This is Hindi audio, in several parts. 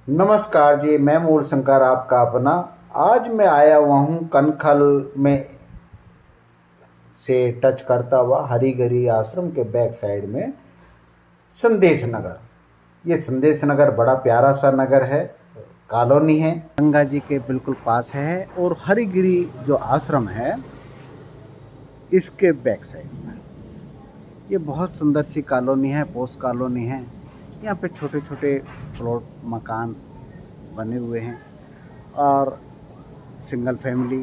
नमस्कार जी, मैं मूल शंकर आपका अपना। आज मैं आया हुआ हूँ कनखल में से टच करता हुआ हरिगिरी आश्रम के बैक साइड में संदेश नगर। ये संदेश नगर बड़ा प्यारा सा नगर है, कॉलोनी है, गंगा जी के बिल्कुल पास है। और हरिगिरी जो आश्रम है इसके बैक साइड में ये बहुत सुंदर सी कॉलोनी है, पोस्ट कॉलोनी है। यहाँ पे छोटे छोटे प्लॉट मकान बने हुए हैं और सिंगल फैमिली,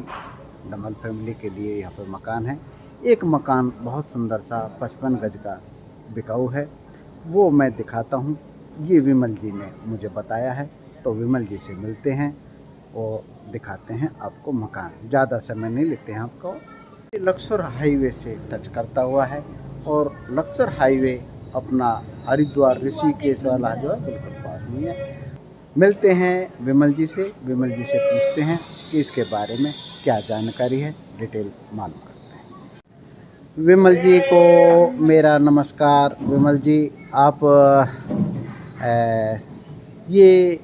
डबल फैमिली के लिए यहाँ पे मकान है। एक मकान बहुत सुंदर सा 55 गज का बिकाऊ है, वो मैं दिखाता हूँ। ये विमल जी ने मुझे बताया है, तो विमल जी से मिलते हैं और दिखाते हैं आपको मकान। ज़्यादा समय नहीं लेते हैं आपको। ये लक्सर हाईवे से टच करता हुआ है और लक्सर हाईवे अपना हरिद्वार ऋषिकेश वाला जो है बिल्कुल पास में है। मिलते हैं विमल जी से पूछते हैं कि इसके बारे में क्या जानकारी है, डिटेल मालूम करते हैं। विमल जी को मेरा नमस्कार। विमल जी, आप ये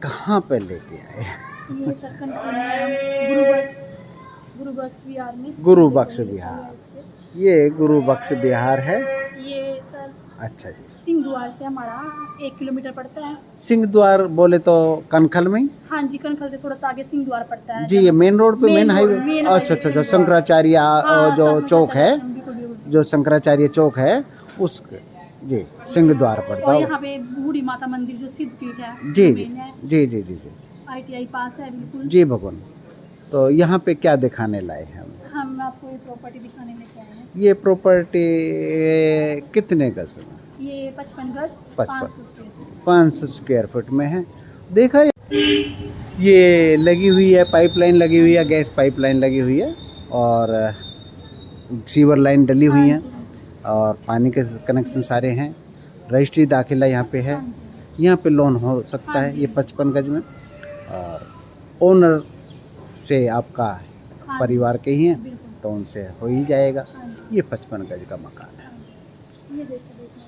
कहाँ पे लेके आए? ये सरकंड गुरु बख्श बिहार में। गुरु बख्श बिहार। ये गुरु बख्श बिहार है ये सर। अच्छा जी। सिंह द्वार से हमारा 1 किलोमीटर पड़ता है। सिंह द्वार बोले तो कनखल में? हाँ जी, कनखल से थोड़ा सा आगे सिंह द्वार पड़ता है जी। ये मेन रोड पे, मेन हाईवे। अच्छा अच्छा अच्छा, शंकराचार्य जो चौक है, जो शंकराचार्य चौक है उस जी सिंह द्वार पड़ता है। है। यहाँ पे बूढ़ी माता मंदिर जो सिद्ध पीठ है जी जी जी जी जी जी। ITI पास है बिल्कुल जी भगवान। तो यहाँ पे क्या दिखाने लाए हैं हम आपको ये प्रॉपर्टी दिखाने लेके आए हैं। ये प्रॉपर्टी कितने गज में? ये 55 गज 500 स्क्वायर फुट में है। देखा ये लगी हुई है, पाइपलाइन लगी हुई है, गैस पाइपलाइन लगी हुई है और सीवर लाइन डली हुई है और पानी के कनेक्शन सारे हैं। रजिस्ट्री दाखिला यहाँ पे है। यहाँ पे लोन हो सकता है। ये 55 गज में और ओनर से आपका परिवार के ही हैं तो उनसे हो ही जाएगा। ये 55 गज का मकान है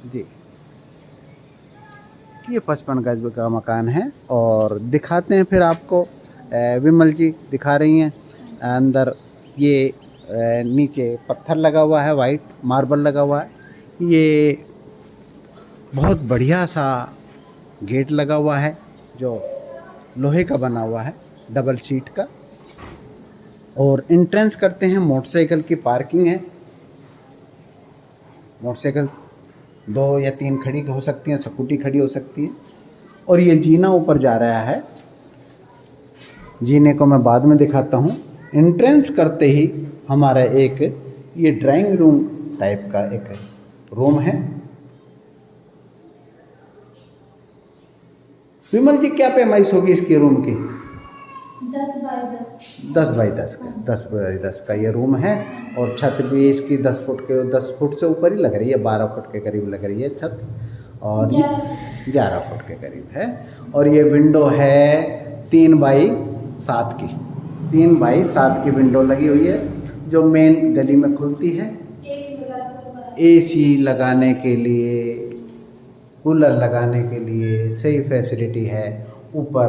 जी। ये 55 गज का मकान है और दिखाते हैं फिर आपको। विमल जी दिखा रही हैं अंदर। ये नीचे पत्थर लगा हुआ है, वाइट मार्बल लगा हुआ है। ये बहुत बढ़िया सा गेट लगा हुआ है जो लोहे का बना हुआ है, डबल सीट का। और एंट्रेंस करते हैं, मोटरसाइकिल की पार्किंग है। मोटरसाइकिल 2 या 3 खड़ी हो सकती हैं, स्कूटी खड़ी हो सकती है। और ये जीना ऊपर जा रहा है, जीने को मैं बाद में दिखाता हूँ। एंट्रेंस करते ही हमारा एक ये ड्राइंग रूम टाइप का एक रूम है। विमल जी, क्या पैमाइश होगी इसकी रूम की? 10 बाई 10 10 बाई 10 का ये रूम है। और छत भी इसकी 10 फुट से ऊपर ही लग रही है, 12 फुट के करीब लग रही है छत और ये 11 फुट के करीब है। और ये विंडो है 3 बाई 7 की, 3 बाई 7 की विंडो लगी हुई है जो मेन गली में खुलती है। AC लगाने के लिए, कूलर लगाने के लिए सही फैसिलिटी है। ऊपर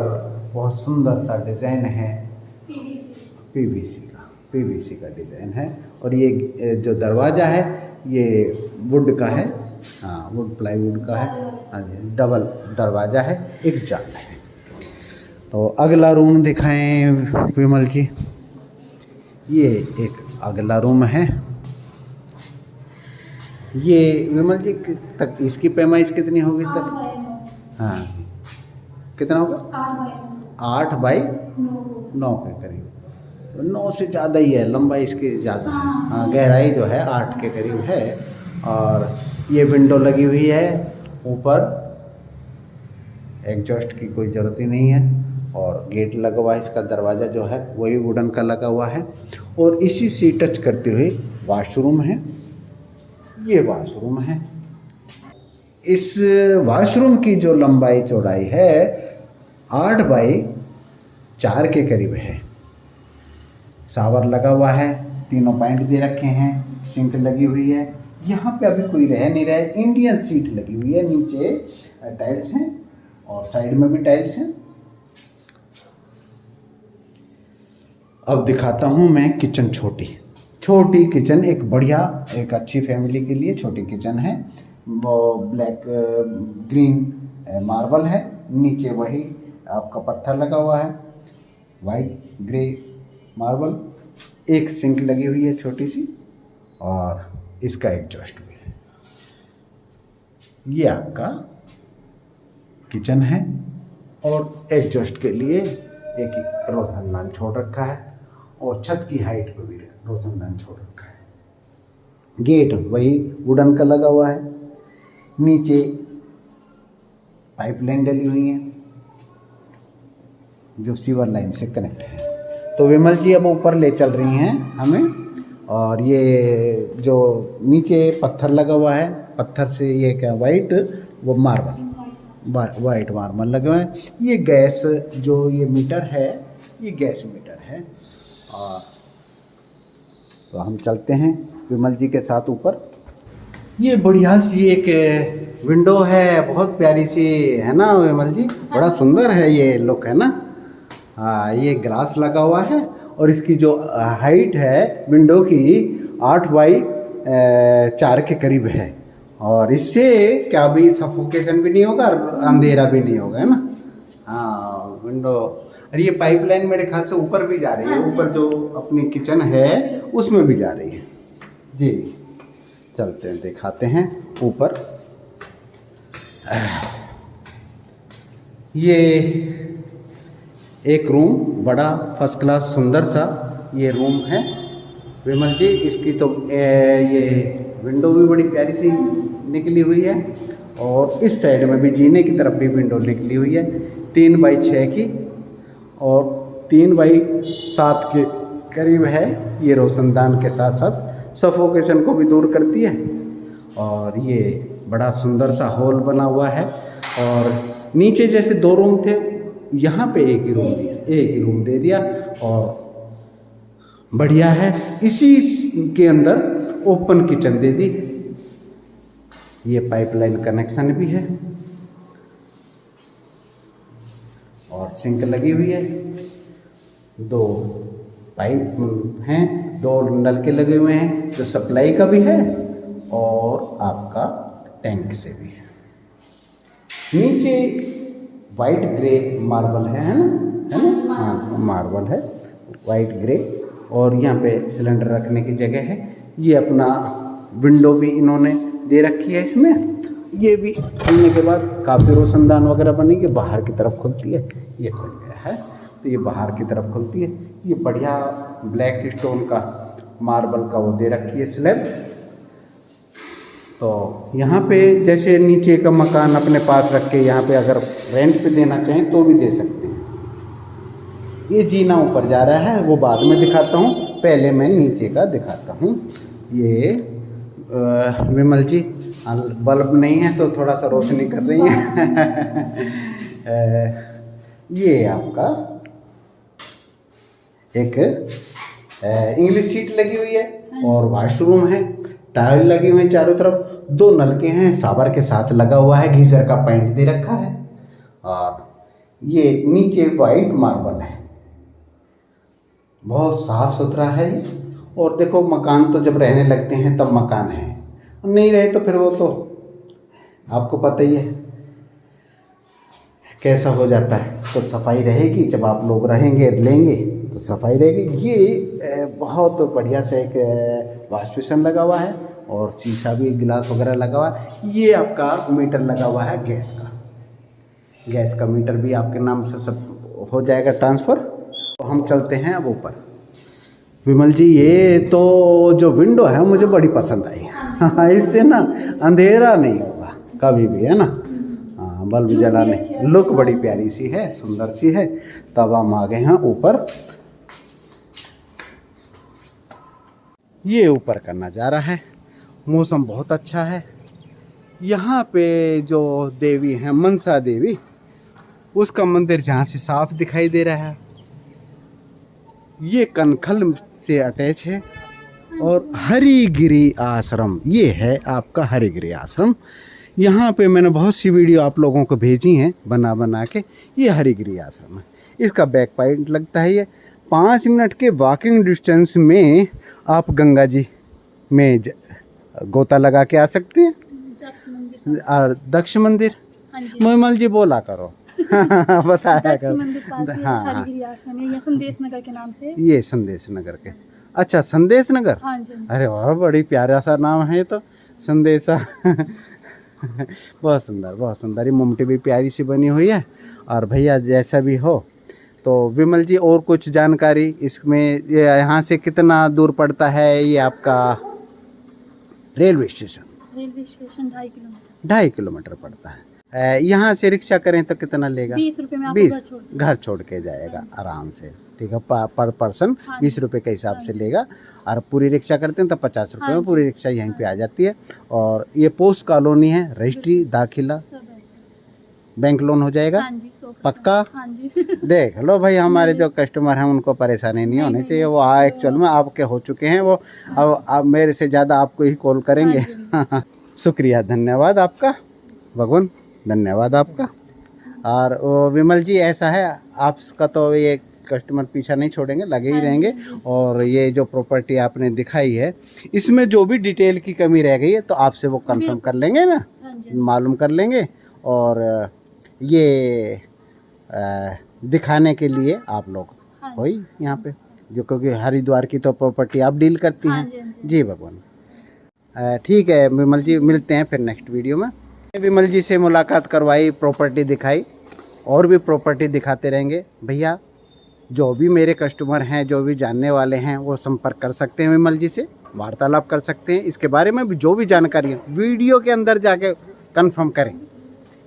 बहुत सुंदर सा डिज़ाइन है, PVC का डिज़ाइन है। और ये जो दरवाज़ा है ये वुड का है, हाँ वुड प्लाईवुड का है। हाँ जी, डबल दरवाज़ा है, एक जाल है। तो अगला रूम दिखाएं विमल जी। ये एक अगला रूम है। ये विमल जी तक इसकी पैमाइश कितनी होगी तक? हाँ कितना होगा? 8 बाई 9 के करीब। 9 से ज़्यादा ही है, लंबाई इसकी ज़्यादा है। हाँ, गहराई जो है 8 के करीब है। और ये विंडो लगी हुई है ऊपर, एग्जॉस्ट की कोई ज़रूरत ही नहीं है। और गेट लगा हुआ है, इसका दरवाज़ा जो है वही वुडन का लगा हुआ है। और इसी से टच करते हुए वॉशरूम है। ये वॉशरूम है। इस वॉशरूम की जो लंबाई चौड़ाई है 8 बाई 4 के करीब है। शावर लगा हुआ है, तीनों पॉइंट दे रखे हैं, सिंक लगी हुई है। यहाँ पे अभी कोई रह नहीं रहा है। इंडियन सीट लगी हुई है, नीचे टाइल्स हैं और साइड में भी टाइल्स हैं। अब दिखाता हूँ मैं किचन। छोटी किचन, एक बढ़िया, एक अच्छी फैमिली के लिए छोटी किचन है। वो ब्लैक ग्रीन मार्बल है, नीचे वही आपका पत्थर लगा हुआ है, वाइट ग्रे मार्बल। एक सिंक लगी हुई है छोटी सी, और इसका एग्जॉस्ट भी है। ये आपका किचन है, और एग्जॉस्ट के लिए एक रोशनदान छोड़ रखा है, और छत की हाइट पर भी रोशनदान छोड़ रखा है। गेट वही वुडन का लगा हुआ है, नीचे पाइपलाइन डली हुई है जो सीवर लाइन से कनेक्ट है। तो विमल जी अब ऊपर ले चल रही हैं हमें, और ये जो नीचे पत्थर लगा हुआ है, पत्थर से ये क्या वाइट, वो मार्बल, वाइट मार्बल लगे हुए हैं। ये गैस जो ये मीटर है, ये गैस मीटर है। और तो हम चलते हैं विमल जी के साथ ऊपर। ये बढ़िया सी एक विंडो है, बहुत प्यारी सी है ना विमल जी, बड़ा सुंदर है ये लुक, है ना। हाँ, ये ग्लास लगा हुआ है, और इसकी जो हाइट है विंडो की 8x4 के करीब है, और इससे क्या भी सफोकेशन भी नहीं होगा, अंधेरा भी नहीं होगा, है ना। हाँ, विंडो। और ये पाइपलाइन मेरे ख्याल से ऊपर भी जा रही है, ऊपर जो अपनी किचन है उसमें भी जा रही है जी। चलते हैं, दिखाते हैं ऊपर। ये एक रूम, बड़ा फर्स्ट क्लास सुंदर सा ये रूम है विमल जी। इसकी तो ये विंडो भी बड़ी प्यारी सी निकली हुई है, और इस साइड में भी जीने की तरफ भी विंडो निकली हुई है, 3x6 की, और 3x7 के करीब है। ये रोशनदान के साथ साथ सफोकेशन को भी दूर करती है। और ये बड़ा सुंदर सा हॉल बना हुआ है, और नीचे जैसे 2 रूम थे, यहाँ पे एक ही रूम दे दिया, और बढ़िया है। इसी के अंदर ओपन किचन दे दी। ये पाइपलाइन कनेक्शन भी है, और सिंक लगी हुई है, 2 पाइप हैं, 2 नलके लगे हुए हैं, जो सप्लाई का भी है और आपका टैंक से भी है। नीचे वाइट ग्रे मार्बल है ना, हाँ मार्बल है वाइट ग्रे, और यहाँ पे सिलेंडर रखने की जगह है। ये अपना विंडो भी इन्होंने दे रखी है इसमें। ये भी खुलने के बाद काफ़ी रोशनदान वगैरह बनेगी, बाहर की तरफ खुलती है। ये खुल गया है तो ये बाहर की तरफ खुलती है। ये बढ़िया ब्लैक स्टोन का मार्बल का वो दे रखी है स्लैब। तो यहाँ पे जैसे नीचे का मकान अपने पास रख के यहाँ पे अगर रेंट पे देना चाहें तो भी दे सकते हैं। ये जीना ऊपर जा रहा है, वो बाद में दिखाता हूँ, पहले मैं नीचे का दिखाता हूँ। ये विमल जी बल्ब नहीं है तो थोड़ा सा रोशनी कर रही है। ये आपका एक इंग्लिश सीट लगी हुई है, और वॉशरूम है, टाइल लगी हुई है चारों तरफ, 2 नलके हैं, शावर के साथ लगा हुआ है, गीजर का पॉइंट दे रखा है, और ये नीचे वाइट मार्बल है, बहुत साफ सुथरा है ये। और देखो मकान तो जब रहने लगते हैं तब मकान है, नहीं रहे तो फिर वो तो आपको पता ही है कैसा हो जाता है। तो सफाई रहेगी, जब आप लोग रहेंगे लेंगे तो सफाई रहेगी। ये बहुत बढ़िया से एक वॉश बेसिन लगा हुआ है, और शीशा भी, गिलास वगैरह लगा हुआ है। ये आपका मीटर लगा हुआ है गैस का मीटर भी आपके नाम से सब हो जाएगा ट्रांसफ़र। तो हम चलते हैं अब ऊपर। विमल जी ये तो जो विंडो है मुझे बड़ी पसंद आई। इससे ना अंधेरा नहीं होगा कभी भी, है ना। हाँ, बल्ब जलाने, लुक बड़ी प्यारी सी है, सुंदर सी है। तब हम आ गए हैं ऊपर। ये ऊपर का नज़ारा है, मौसम बहुत अच्छा है। यहाँ पे जो देवी है मनसा देवी, उसका मंदिर जहाँ से साफ दिखाई दे रहा है। ये कनखल से अटैच है, और हरिगिरी आश्रम, ये है आपका हरिगिरी आश्रम। यहाँ पे मैंने बहुत सी वीडियो आप लोगों को भेजी हैं बना बना के। ये हरिगिरी आश्रम है, इसका बैक पॉइंट लगता है। ये 5 मिनट के वॉकिंग डिस्टेंस में आप गंगा जी में गोता लगा के आ सकते हैं। दक्ष मंदिर। और दक्ष मंदिर, हाँ जी। मोहम्मद जी बोला करो बताया दक्ष करो। मंदिर पास ही हाँ, हाँ। हरिगिरी आश्रम है, ये संदेश नगर के नाम से। ये संदेश नगर के, अच्छा संदेश नगर। हाँ जी। अरे वाह, बड़ी प्यारा सा नाम है तो, संदेशा बहुत सुंदर, बहुत सुंदर। ये मुमटी भी प्यारी सी बनी हुई है। और भैया जैसा भी हो तो विमल जी और कुछ जानकारी इसमें, ये यहाँ से कितना दूर पड़ता है ये आपका railway station? Railway station 2.5 kilometre. 2.5 kilometre पड़ता है। यहाँ से रिक्शा करें तो कितना लेगा? 20 रुपये में आपको 20 घर घर छोड़ के जाएगा आराम से, ठीक है। पर पर्सन हाँ 20 रुपये के हिसाब से लेगा। और पूरी रिक्शा करते हैं तो 50 रुपये में पूरी रिक्शा यहीं पे आ जाती है। और ये पोस्ट कॉलोनी है, रजिस्ट्री, दाखिला, सब ऐसे। बैंक लोन हो जाएगा हाँ जी, 100%। पक्का। हाँ जी। देख लो भाई, हमारे जो कस्टमर हैं उनको परेशानी नहीं होनी चाहिए। वो एक्चुअल में आपके हो चुके हैं, वो अब मेरे से ज़्यादा आपको ही कॉल करेंगे। शुक्रिया, धन्यवाद आपका भगवान, धन्यवाद आपका। और वो विमल जी ऐसा है, आपका तो ये कस्टमर पीछा नहीं छोड़ेंगे, लगे ही रहेंगे। और ये जो प्रॉपर्टी आपने दिखाई है, इसमें जो भी डिटेल की कमी रह गई है तो आपसे वो कंफर्म कर लेंगे ना, मालूम कर लेंगे। और ये दिखाने के लिए आप लोग हो ही यहाँ पे, जो क्योंकि हरिद्वार की तो प्रॉपर्टी आप डील करती हैं। जी भगवान, ठीक है विमल जी, मिलते हैं फिर नेक्स्ट वीडियो में। विमल जी से मुलाकात करवाई, प्रॉपर्टी दिखाई, और भी प्रॉपर्टी दिखाते रहेंगे भैया। जो भी मेरे कस्टमर हैं, जो भी जानने वाले हैं, वो संपर्क कर सकते हैं विमल जी से, वार्तालाप कर सकते हैं। इसके बारे में भी जो भी जानकारी है वीडियो के अंदर जाके कंफर्म करें,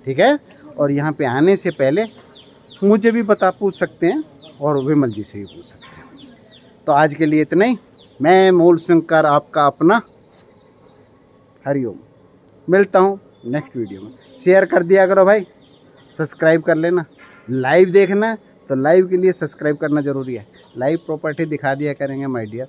ठीक है। और यहाँ पे आने से पहले मुझे भी पूछ सकते हैं और विमल जी से भी पूछ सकते हैं। तो आज के लिए इतना ही। मैं मूल शंकर, आपका अपना, हरिओम। मिलता हूँ नेक्स्ट वीडियो में। शेयर कर दिया करो भाई, सब्सक्राइब कर लेना। लाइव देखना है तो लाइव के लिए सब्सक्राइब करना ज़रूरी है। लाइव प्रॉपर्टी दिखा दिया करेंगे माय डियर।